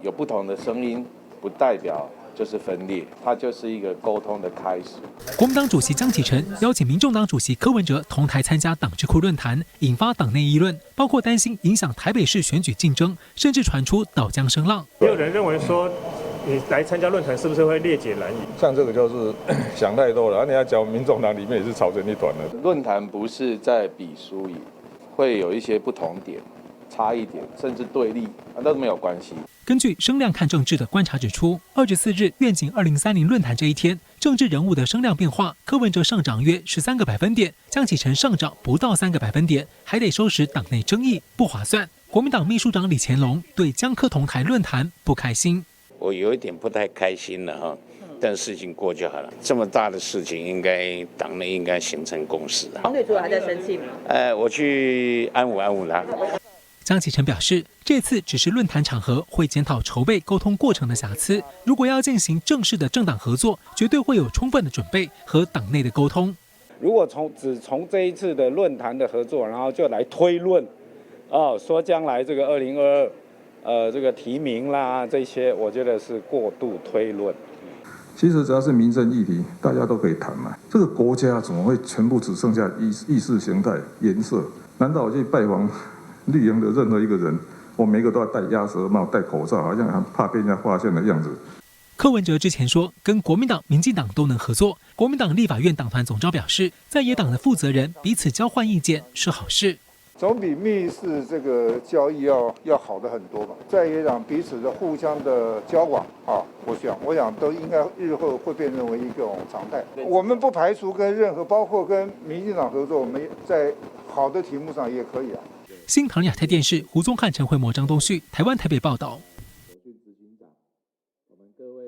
有不同的声音，不代表就是分裂，它就是一个沟通的开始。国民党主席江启臣邀请民众党主席柯文哲同台参加党智库论坛，引发党内议论，包括担心影响台北市选举竞争，甚至传出倒江声浪。也有人认为说，你来参加论坛是不是会列解蓝营？像这个就是想太多了，你要讲民众党里面也是吵成一团了。论坛不是在比输赢，会有一些不同点。差一点，甚至对立，都没有关系。根据声量看政治的观察指出，24日愿景2030论坛这一天，政治人物的声量变化，柯文哲上涨约13个百分点，江启臣上涨不到3个百分点，还得收拾党内争议，不划算。国民党秘书长李乾龙对江柯同台论坛不开心，我有一点不太开心了哈。但事情过就好了，这么大的事情，应该党内应该形成共识啊。黄队主还在生气吗？我去安抚他。江启臣表示，这次只是论坛场合，会检讨筹备沟通过程的瑕疵。如果要进行正式的政党合作，绝对会有充分的准备和党内的沟通。如果只从这一次的论坛的合作，然后就来推论，说将来这个2022，这个提名啦这些，我觉得是过度推论。其实只要是民生议题，大家都可以谈嘛。这个国家怎么会全部只剩下意识形态、颜色？难道我去拜访绿营的任何一个人，我每个都要戴鸭舌帽、戴口罩，好像怕被人家发现的样子。柯文哲之前说，跟国民党、民进党都能合作。国民党立法院党团总召表示，在野党的负责人彼此交换意见是好事，总比密室这个交易要好的很多吧。在野党彼此的互相的交往我想都应该日后会变成为一种常态。我们不排除跟任何，包括跟民进党合作，我们在好的题目上也可以啊。新唐亚太电视胡宗汉、陈慧模、张东旭，台湾台北报道。手续执行长，我们各位。